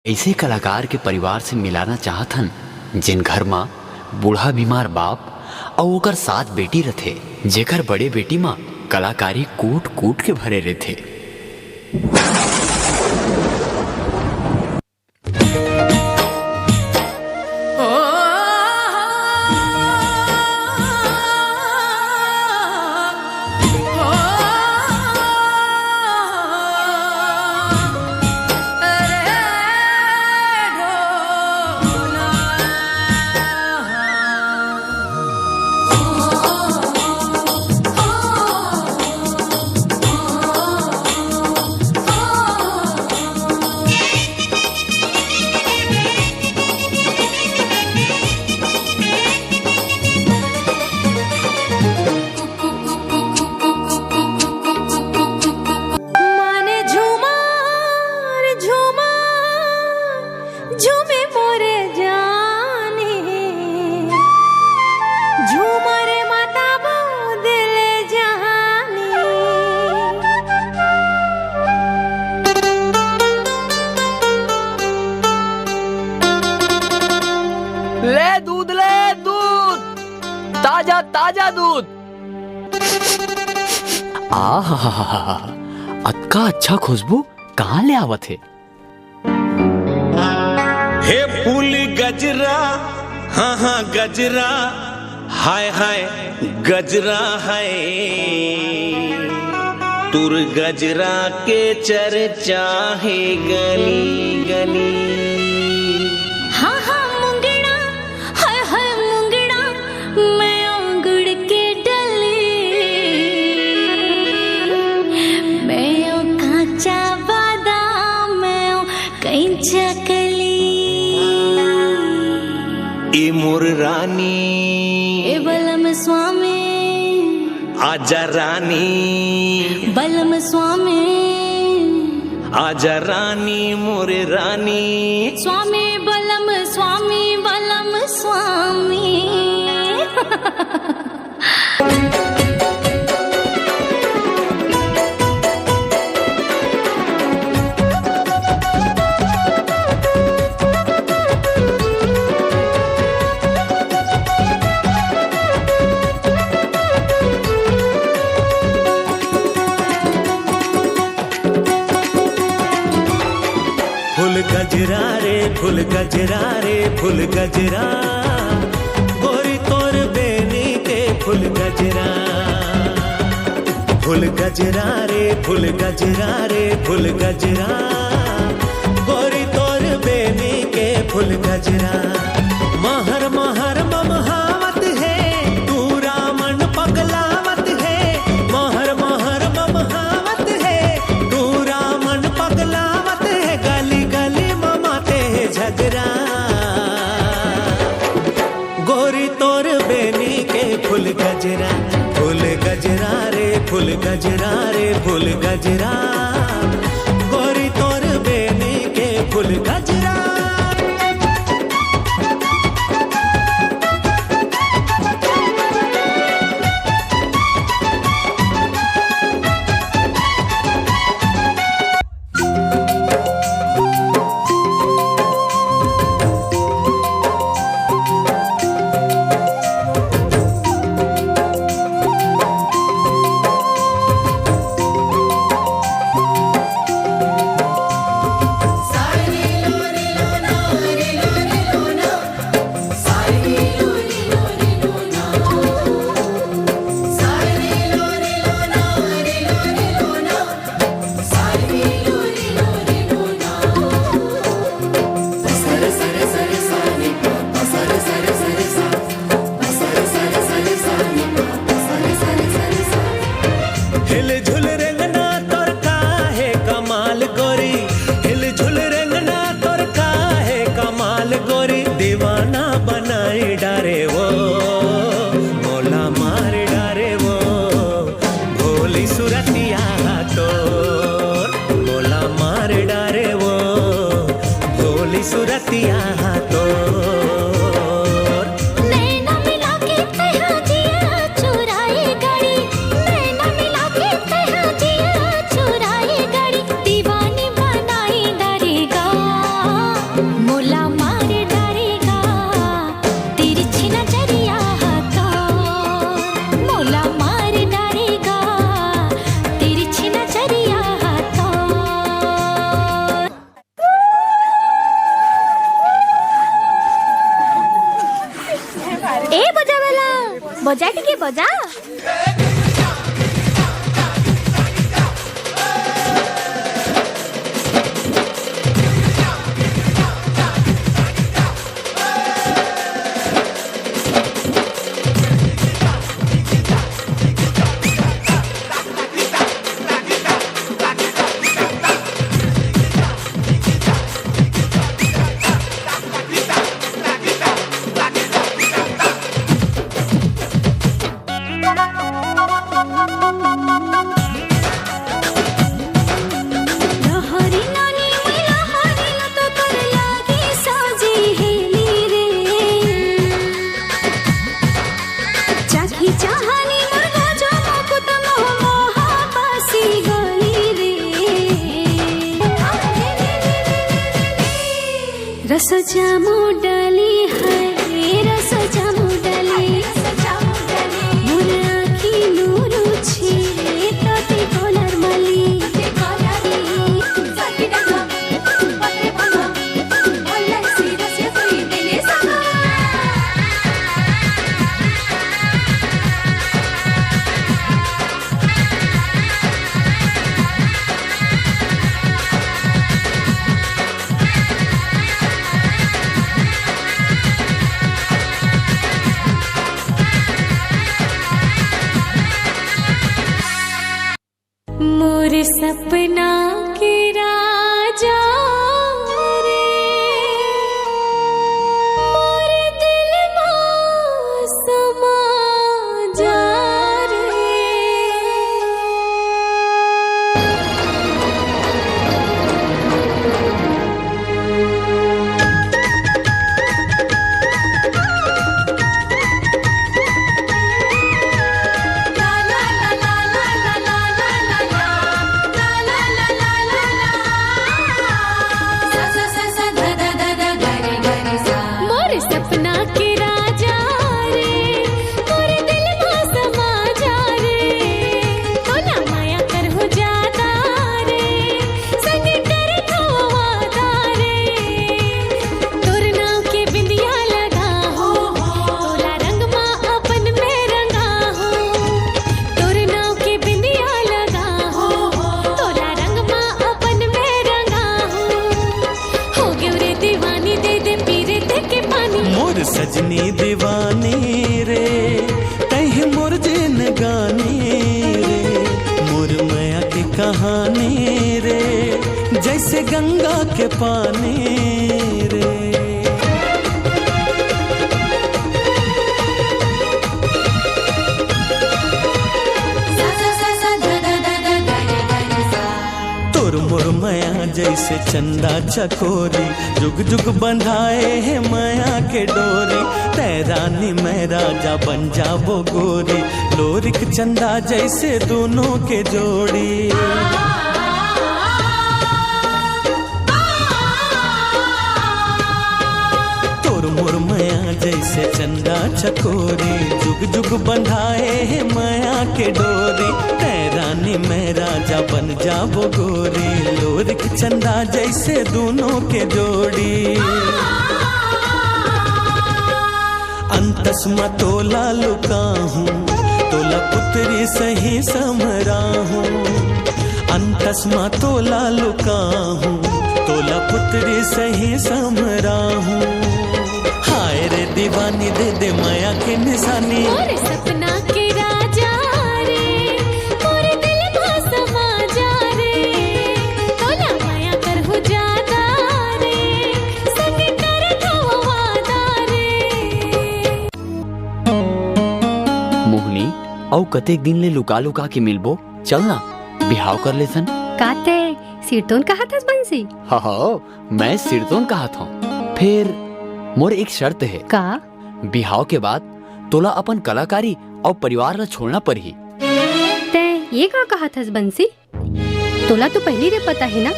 ऐसे कलाकार के परिवार से मिलाना चाहथन जिन घर माँ बूढ़ा बीमार बाप और ओकर 7 बेटी रथे, जेकर बड़े बेटी माँ कलाकारी कूट कूट के भरे रहथे। ले दूध, ताजा ताजा दूध। आहा, अतका अच्छा खुशबू कहाँ ले आवत है? हे फूल गजरा, हाँ हाँ गजरा, हाय हाय गजरा है, तुर गजरा के चर्चा है गली गली। हाँ हाँ मुंगड़ा, हाय हाय मुंगड़ा, मैं अंगड़ के डली, मैं ओ कांचा बादाम, मैं ओ कंचा कली। ए मोर रानी, ए बलम स्वामी, आजा रानी, बलम स्वामी, आजा रानी मोरे रानी। स्वामी बलम स्वामी, बलम स्वामी। फूल गजरा रे, फूल गजरा रे, फूल गजरा, गोरी तोर बेनी के फूल गजरा। फूल गजरा रे, फूल गजरा रे, फूल गजरा, गोरी तोर बेनी के फूल गजरा। महर महर ममहावत है, तू रामन पगलावत है। महर महर ममहावत है, तू रामन पगलावत है। गली गली ममाते है झगड़ा, गोरी तोर बेनी के फूल गजरा। फूल गजरा रे, फूल गजरा रे, फूल गजरा, गोरी तोर बेनी के फूल गजरा। सारे लो बजा टिके बजा। रस जामु डाली है रस जामु डाली मोर आँखी नूरू छे तोते कोलर मली मोर सपना के राजा रे मोर दिल में समा जा रे। सजनी दीवानी रे तह मोर जिन गानी रे मोर माया की कहानी रे जैसे गंगा के पानी रे। मोर माया जैसे चंदा चकोरी जुग जुग बंधाए है माया के डोरी तैरानी मैं राजा बन जाबो गोरी लोरिक चंदा जैसे दोनों के जोड़ी। मोर माया जैसे चंदा चकोरी जुग जुग बंधाए है माया के डोरी तैरानी मैं राजा बन जाबो गोरी लोरिक चंदा जैसे दोनों के जोड़ी। अंतस्मा तोला लुका हूँ तोला पुत्री सही समरा हूँ अंतस्मा तोला लुका हूँ तोला पुत्री सही समरा हूँ। हाय रे दीवानी दे दे माया की निशानी मोर सपना के राजा रे मोर दिल में समा जा रे तोला माया कर हो जाता रे संग कर तो वादा रे। मोहनी औ कतेक दिन ले लुका लुका के मिलबो चलना बिहाव कर लेसन। काते सिरतोन कहा था बंसी? हाँ मैं सिरतोन कहा था। फिर मोर एक शर्त है का बिहाव के बाद तोला अपन कलाकारी और परिवार ला छोड़ना पड़ी। ते ये का कहा था बंसी? तोला तो पहले रे पता है ना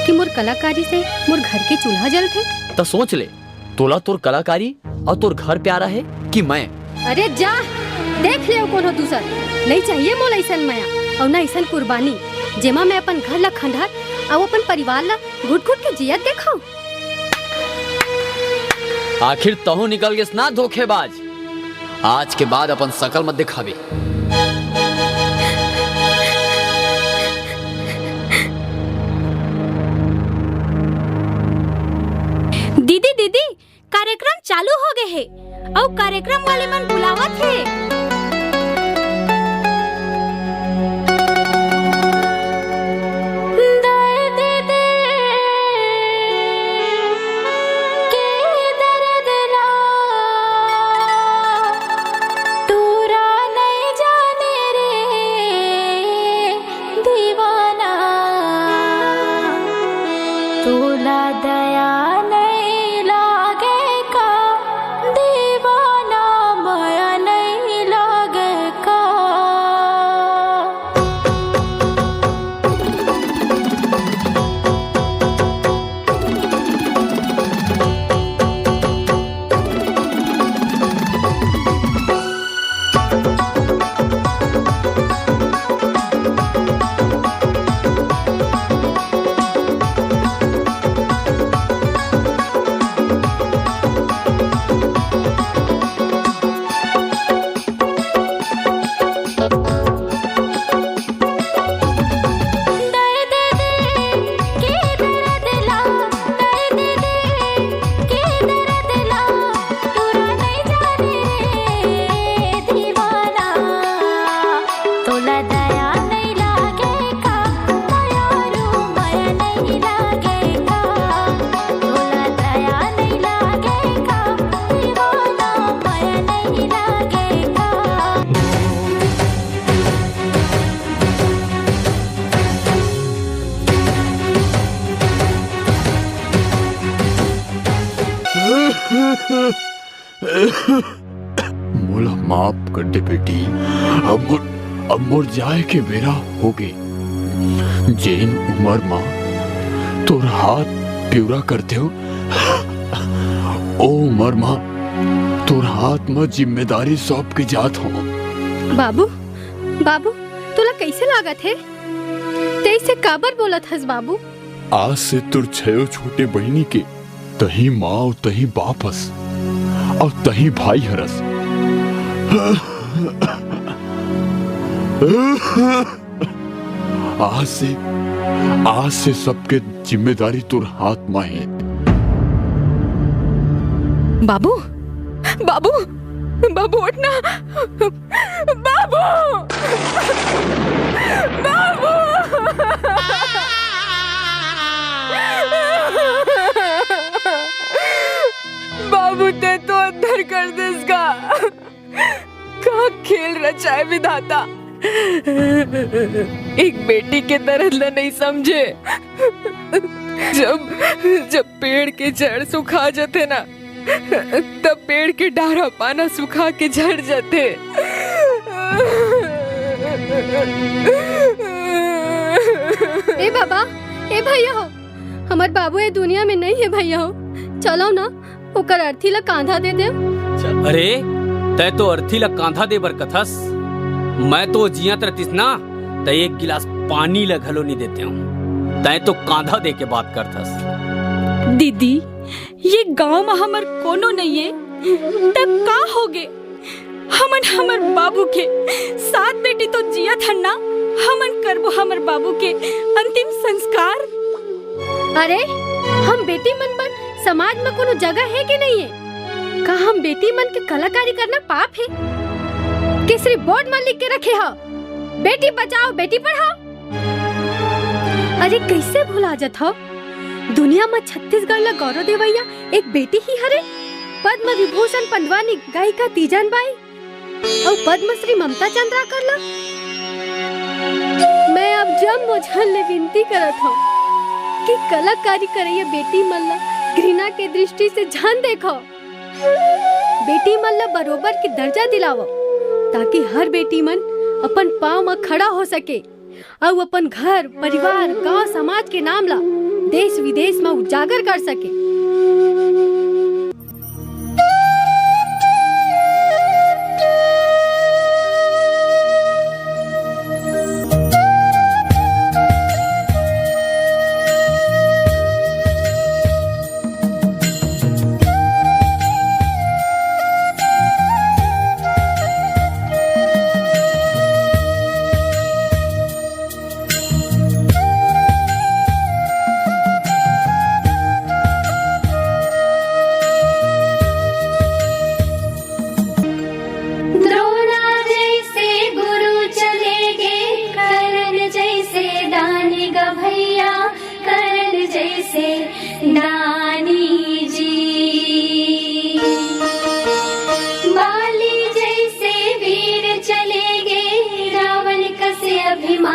कि मोर कलाकारी से मोर घर के चूल्हा जल थे। तो सोच ले तोला तोर कलाकारी और तोर घर प्यारा है कि मैं? अरे जा देख ले कोनो दूसर नहीं चाहिए मोला ऐसन माया और ना ऐसन कुर्बानी जेमा मैं अपन घर ला खंडार और अपन परिवार ला घुट घुट के जियत देखो। आखिर तहु निकल गए ना धोखेबाज। आज के बाद अपन शकल मत दिखावे। दीदी दीदी कार्यक्रम चालू हो गए है और कार्यक्रम वाले मन बुलावत है। मोला माफ कर दे बेटी, अब मोर जाए के बेरा हो गे। जेन उमर माँ तोर हाथ प्यूरा करते हो, ओ उमर माँ तोर हाथ में जिम्मेदारी सौंप के जात हो। बाबू बाबू तोला कैसे लागत है? तेईसे काबर बोलत हस बाबू? आज से तुर छयो छोटे बहनी के तही माँ और तही बापस और तही भाई हरस। आज से सबके जिम्मेदारी तुर हाथ में है। बाबू बाबू बाबू उठना, बाबू बाबू बाबू ते तो अंदर कर दे इसका। कहाँ खेल रचा है विधाता, एक बेटी के दर्द ला नहीं समझे। जब पेड़ के जड़ सुखा जाते ना, तब पेड़ के डारा पाना सुखा के झड़ जाते। ए बाबा, ए भैया हो, हमार बाबू ये दुनिया में नहीं है भैया हो। चलो ना ओकर अर्थी ला कांधा दे दे। अरे तय तो अर्थी ला कांधा दे बर कथस, मैं तो जियत रहतीस ना त एक गिलास पानी ला घलो नहीं देते हूँ। तय तो कांधा दे के बात करथस। दीदी ये गांव में हमर कोनो नहीं है, तब का होगे? हमर बाबू के सात बेटी तो जिया था ना, हमन करबो हमर बाबू के अंतिम संस्कार। अरे हम बेटी मन पर समाज में कोनो जगह है कि नहीं है? का हम बेटी मन के कलाकारी करना पाप है? कि सिर्फ बोर्ड में लिख के रखे हो बेटी बचाओ बेटी पढ़ाओ? अरे कैसे भुला जात हो, दुनिया में छत्तीसगढ़ ला गौरव देवैया एक बेटी ही हरे। पद्म विभूषण पंडवानी गायिका तीजन बाई और पद्मश्री ममता चंद्राकर ला। मैं अब जब मुझे ले विनती करत हूँ कि कलाकारी करिए बेटी मन ला घृणा के दृष्टि से जान देखो, बेटी मन ला बरोबर के दर्जा दिलाओ, ताकि हर बेटी मन अपन पाँव में खड़ा हो सके और अपन घर परिवार गांव समाज के नाम ला देश विदेश में उजागर कर सके।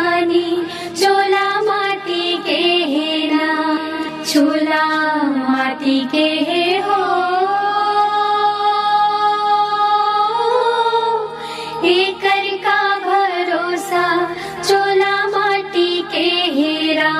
पानी चोला माटी के हेरा चोला माटी के हे हो एकर का भरोसा चोला माटी के हेरा